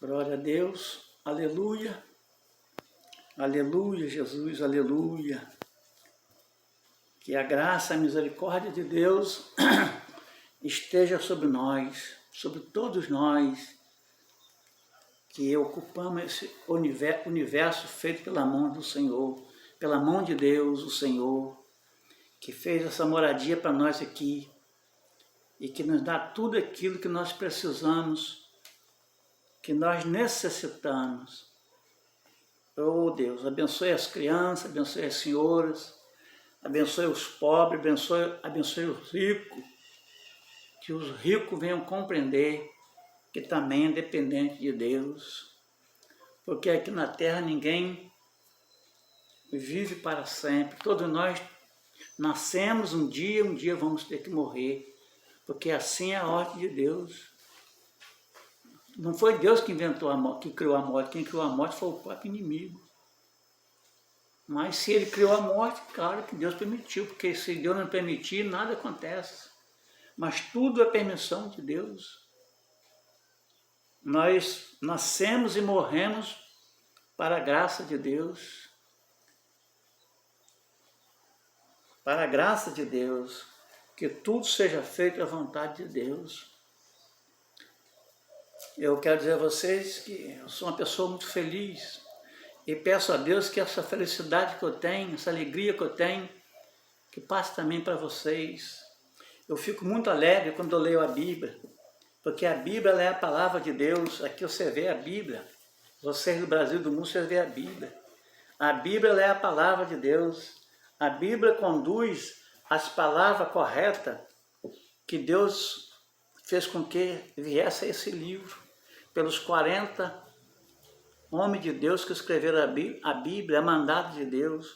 Glória a Deus, aleluia, aleluia, Jesus, aleluia. Que a graça, a misericórdia de Deus esteja sobre nós, sobre todos nós, que ocupamos esse universo feito pela mão do Senhor, pela mão de Deus, o Senhor, que fez essa moradia para nós aqui e que nos dá tudo aquilo que nós precisamos, que nós necessitamos. Oh Deus, abençoe as crianças, abençoe as senhoras, abençoe os pobres, abençoe os ricos, que os ricos venham compreender que também é dependente de Deus, porque aqui na terra ninguém vive para sempre, todos nós nascemos um dia vamos ter que morrer, porque assim é a ordem de Deus. Não foi Deus que inventou a morte, que criou a morte, quem criou a morte foi o próprio inimigo. Mas se ele criou a morte, claro que Deus permitiu, porque se Deus não permitir, nada acontece. Mas tudo é permissão de Deus. Nós nascemos e morremos para a graça de Deus. Para a graça de Deus, que tudo seja feito à vontade de Deus. Eu quero dizer a vocês que eu sou uma pessoa muito feliz e peço a Deus que essa felicidade que eu tenho, essa alegria que eu tenho, que passe também para vocês. Eu fico muito alegre quando eu leio a Bíblia, porque a Bíblia é a palavra de Deus. Aqui você vê a Bíblia, vocês do Brasil e do mundo, vocês vê a Bíblia. A Bíblia é a palavra de Deus. A Bíblia conduz as palavras corretas que Deus fez com que viesse esse livro, pelos 40 homens de Deus que escreveram a Bíblia, a mandado de Deus.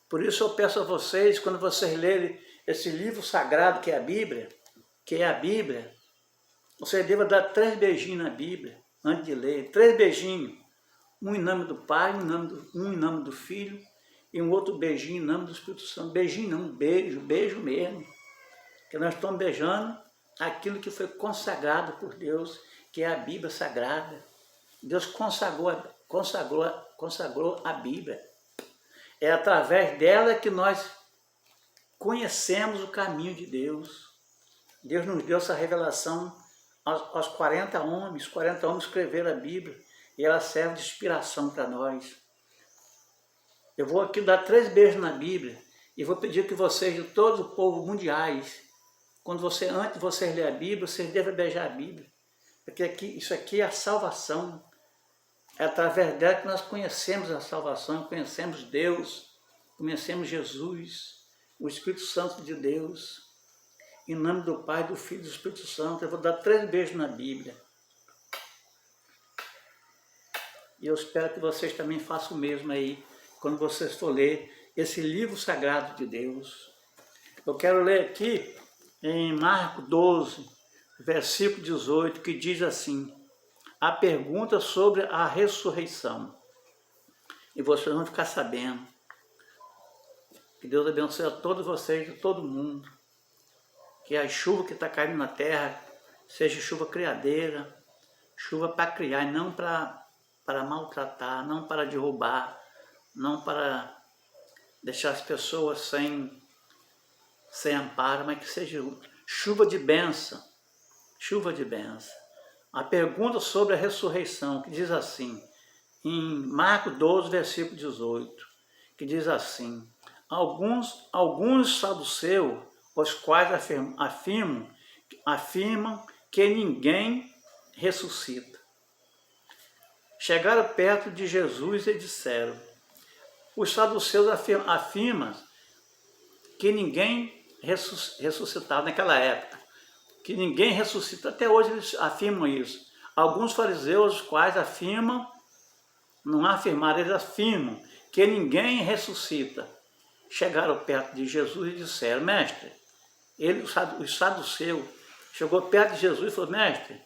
Por isso eu peço a vocês, quando vocês lerem esse livro sagrado que é a Bíblia, você deva dar 3 beijinhos na Bíblia, antes de ler, 3 beijinhos, um em nome do Pai, um em nome do Filho, e um outro beijinho em nome do Espírito Santo. Beijinho não, beijo mesmo, que nós estamos beijando aquilo que foi consagrado por Deus, que é a Bíblia Sagrada. Deus consagrou a Bíblia. É através dela que nós conhecemos o caminho de Deus. Deus nos deu essa revelação aos 40 homens. Os 40 homens escreveram a Bíblia e ela serve de inspiração para nós. Eu vou aqui dar 3 beijos na Bíblia e vou pedir que vocês, de todo o povo mundiais, antes de vocês lerem a Bíblia, vocês devem beijar a Bíblia. Porque isso aqui é a salvação. É através dela que nós conhecemos a salvação, conhecemos Deus, conhecemos Jesus, o Espírito Santo de Deus. Em nome do Pai, do Filho e do Espírito Santo, eu vou dar 3 beijos na Bíblia. E eu espero que vocês também façam o mesmo aí, quando vocês for ler esse livro sagrado de Deus. Eu quero ler aqui em Marcos 12, versículo 18, que diz assim: a pergunta sobre a ressurreição. E vocês vão ficar sabendo. Que Deus abençoe a todos vocês, de todo mundo. Que a chuva que está caindo na terra seja chuva criadeira, chuva para criar, e não para maltratar, não para derrubar, não para deixar as pessoas sem amparo, mas que seja chuva de bênção. Chuva de bênção. A pergunta sobre a ressurreição, que diz assim, em Marcos 12, versículo 18, que diz assim: alguns saduceus, os quais afirmam que ninguém ressuscita, chegaram perto de Jesus e disseram, os saduceus afirmam que ninguém ressuscitava naquela época, que ninguém ressuscita, até hoje eles afirmam isso. Alguns fariseus, os quais não afirmaram, eles afirmam que ninguém ressuscita. Chegaram perto de Jesus e disseram, mestre, os saduceus, chegou perto de Jesus e falou, mestre,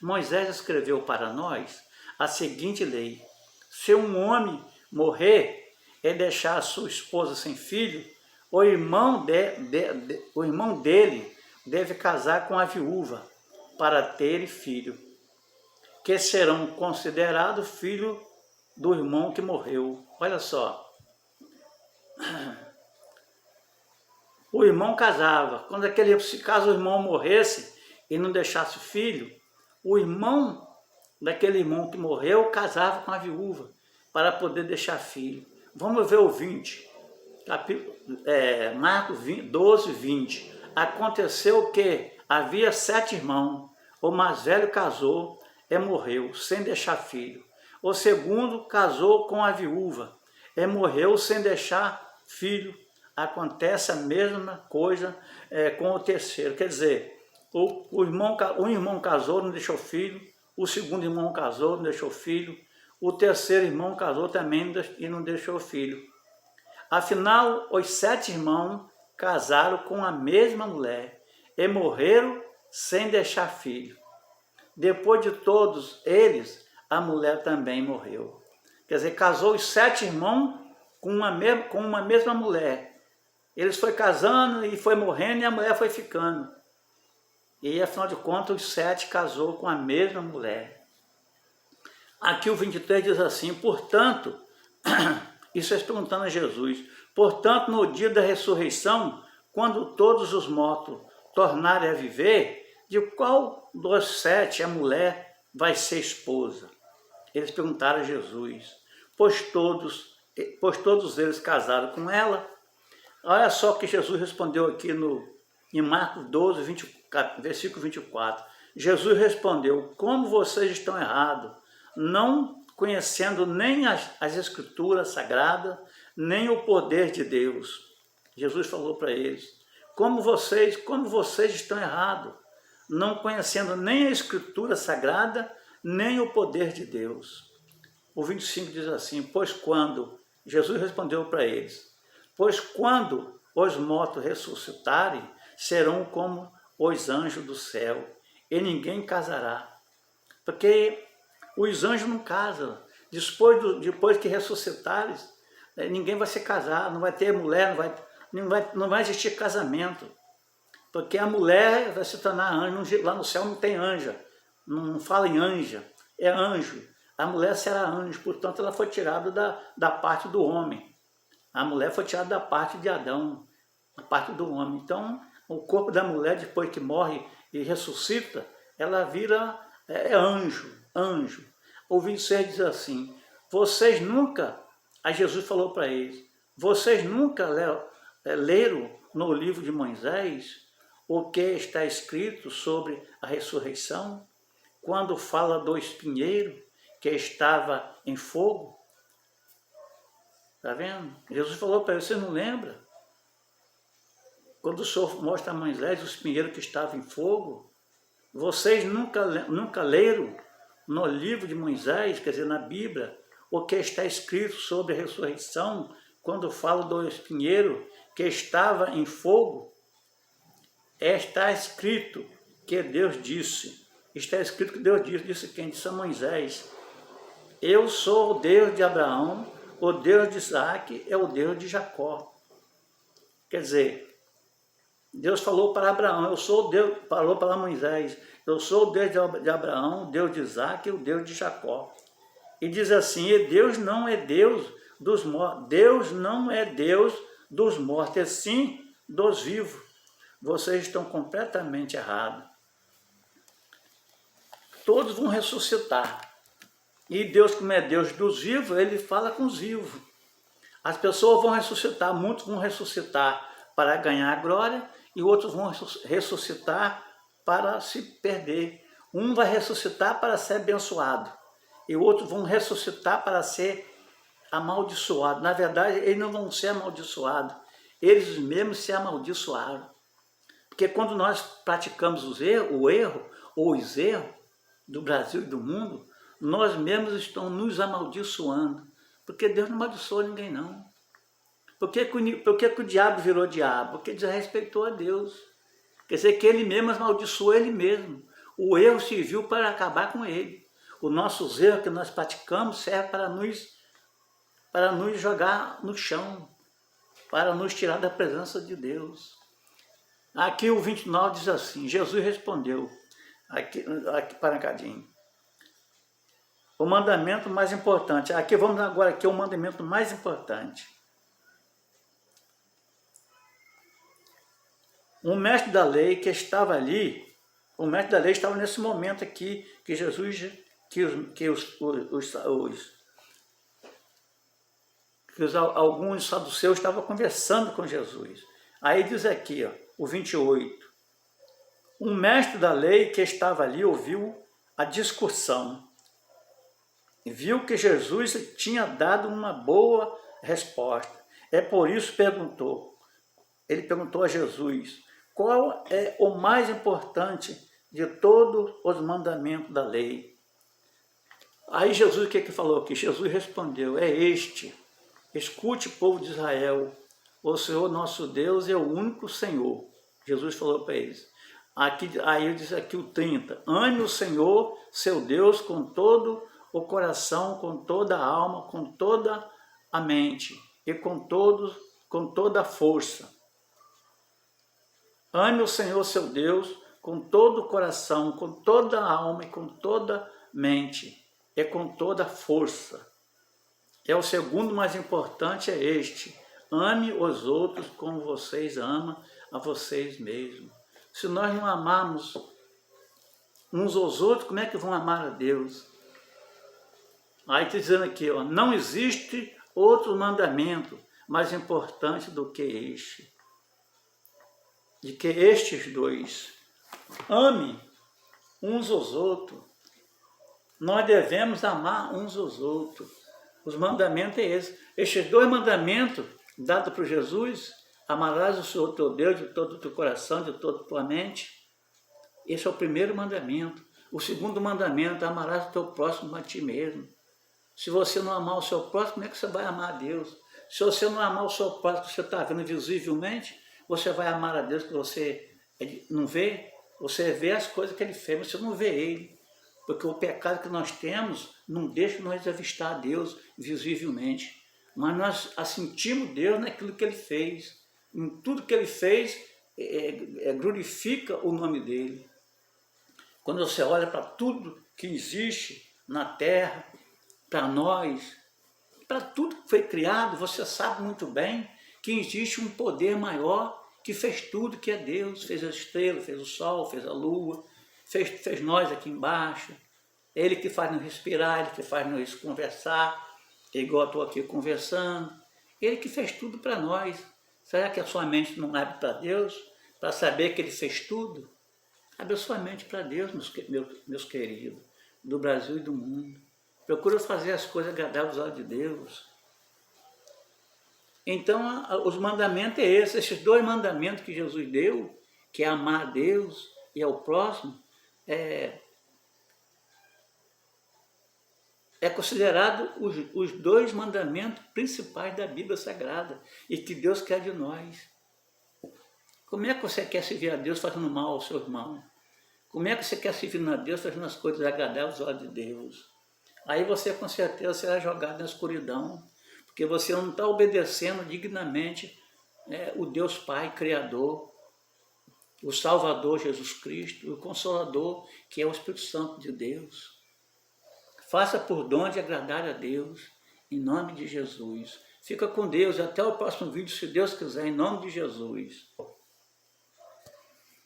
Moisés escreveu para nós a seguinte lei, se um homem morrer e deixar a sua esposa sem filho, o irmão dele deve casar com a viúva para ter filho. que serão considerados filhos do irmão que morreu. Olha só. O irmão casava. Quando caso o irmão morresse e não deixasse filho, o irmão daquele irmão que morreu casava com a viúva para poder deixar filho. Vamos ver o 20, Marcos 12, 20. Aconteceu que havia 7 irmãos. O mais velho casou e morreu sem deixar filho. O segundo casou com a viúva e morreu sem deixar filho. Acontece a mesma coisa com o terceiro. Quer dizer, um irmão casou, não deixou filho. O segundo irmão casou, não deixou filho. O terceiro irmão casou também e não deixou filho. Afinal, os 7 irmãos casaram com a mesma mulher e morreram sem deixar filho. Depois de todos eles, a mulher também morreu. Quer dizer, casou os 7 irmãos com uma mesma mulher. Eles foram casando e foi morrendo e a mulher foi ficando. E afinal de contas, os 7 casou com a mesma mulher. Aqui o 23 diz assim, portanto, isso é perguntando a Jesus, portanto, no dia da ressurreição, quando todos os mortos tornarem a viver, de qual dos 7 a mulher vai ser esposa? Eles perguntaram a Jesus, pois todos eles casaram com ela. Olha só o que Jesus respondeu aqui em Marcos 12, versículo 24. Jesus respondeu, como vocês estão errados, não conhecendo nem as Escrituras Sagradas, nem o poder de Deus. Jesus falou para eles, como vocês estão errados, não conhecendo nem a Escritura Sagrada, nem o poder de Deus. O 25 diz assim, Jesus respondeu para eles, pois quando os mortos ressuscitarem, serão como os anjos do céu, e ninguém casará. Porque os anjos não casam. Depois que ressuscitarem, ninguém vai se casar, não vai ter mulher, não vai existir casamento. Porque a mulher vai se tornar anjo, lá no céu não tem anja, não fala em anja, é anjo. A mulher será anjo, portanto ela foi tirada da parte do homem. A mulher foi tirada da parte de Adão, da parte do homem. Então, o corpo da mulher, depois que morre e ressuscita, ela vira anjo. O 26 diz assim, aí Jesus falou para eles, vocês nunca leram no livro de Moisés o que está escrito sobre a ressurreição, quando fala do espinheiro que estava em fogo? Está vendo? Jesus falou para eles, você não lembra? Quando o Senhor mostra a Moisés o espinheiro que estava em fogo, vocês nunca leram no livro de Moisés, quer dizer, na Bíblia, o que está escrito sobre a ressurreição, quando fala do espinheiro que estava em fogo? Está escrito que Deus disse, disse quem? Disse a Moisés, eu sou o Deus de Abraão, o Deus de Isaac é o Deus de Jacó. Quer dizer, Deus falou para Abraão, eu sou o Deus, falou para Moisés, eu sou o Deus de Abraão, o Deus de Isaac e o Deus de Jacó. E diz assim, e Deus não é Deus dos mortos, Deus não é Deus dos mortos, é sim dos vivos. Vocês estão completamente errados. Todos vão ressuscitar. E Deus, como é Deus dos vivos, Ele fala com os vivos. As pessoas vão ressuscitar, muitos vão ressuscitar para ganhar a glória, e outros vão ressuscitar para se perder. Um vai ressuscitar para ser abençoado, e outros vão ressuscitar para ser amaldiçoado. Na verdade, eles não vão ser amaldiçoados, eles mesmos se amaldiçoaram. Porque quando nós praticamos o erro ou os erros do Brasil e do mundo, nós mesmos estamos nos amaldiçoando. Porque Deus não amaldiçoou ninguém, não. Por que o diabo virou diabo? Porque desrespeitou a Deus. Quer dizer que ele mesmo amaldiçoou ele mesmo. O erro serviu para acabar com ele. Os nossos erros que nós praticamos servem para nos jogar no chão, para nos tirar da presença de Deus. Aqui o 29 diz assim, Jesus respondeu, aqui para Cadinho, o mandamento mais importante. Aqui vamos agora aqui o mandamento mais importante. Um mestre da lei que estava ali, o mestre da lei estava nesse momento aqui que Jesus, alguns saduceus estavam conversando com Jesus. Aí diz aqui, ó, o 28. Um mestre da lei que estava ali ouviu a discussão. Viu que Jesus tinha dado uma boa resposta. É por isso ele perguntou a Jesus, qual é o mais importante de todos os mandamentos da lei? Aí Jesus, o que falou aqui? Jesus respondeu, é este, escute, povo de Israel, o Senhor nosso Deus é o único Senhor. Jesus falou para eles. Aí diz aqui o 30, ame o Senhor, seu Deus, com todo o coração, com toda a alma, com toda a mente e com toda a força. Ame o Senhor, seu Deus, com todo o coração, com toda a alma e com toda a mente e com toda a força. É o segundo mais importante, é este. Ame os outros como vocês amam a vocês mesmos. Se nós não amarmos uns aos outros, como é que vão amar a Deus? Aí está dizendo aqui, ó, não existe outro mandamento mais importante do que este. De que estes dois. Ame uns aos outros. Nós devemos amar uns aos outros. Os mandamentos é esse. Estes dois mandamentos dados por Jesus, amarás o Senhor teu Deus de todo o teu coração, de toda a tua mente. Esse é o primeiro mandamento. O segundo mandamento, amarás o teu próximo a ti mesmo. Se você não amar o seu próximo, como é que você vai amar a Deus? Se você não amar o seu próximo, que você está vendo visivelmente, você vai amar a Deus que você não vê? Você vê as coisas que Ele fez, mas você não vê Ele. Porque o pecado que nós temos não deixa nós avistar a Deus visivelmente. Mas nós assentimos Deus naquilo que Ele fez. Em tudo que Ele fez, glorifica o nome dEle. Quando você olha para tudo que existe na terra, para nós, para tudo que foi criado, você sabe muito bem que existe um poder maior que fez tudo, que é Deus. Fez as estrelas, fez o sol, fez a lua, fez nós aqui embaixo. Ele que faz nos respirar, Ele que faz nos conversar, igual eu estou aqui conversando. Ele que fez tudo para nós. Será que a sua mente não abre para Deus, para saber que Ele fez tudo? Abre a sua mente para Deus, meus queridos, do Brasil e do mundo. Procura fazer as coisas agradáveis aos olhos de Deus. Então, os mandamentos é esse. Esses dois mandamentos que Jesus deu, que é amar a Deus e ao próximo, é considerado os dois mandamentos principais da Bíblia Sagrada e que Deus quer de nós. Como é que você quer servir a Deus fazendo mal ao seu irmão? Como é que você quer servir a Deus fazendo as coisas agradáveis aos olhos de Deus? Aí você com certeza será jogado na escuridão, porque você não está obedecendo dignamente o Deus Pai, Criador, o Salvador Jesus Cristo, o Consolador, que é o Espírito Santo de Deus. Faça por dom de agradar a Deus, em nome de Jesus. Fica com Deus, até o próximo vídeo, se Deus quiser, em nome de Jesus.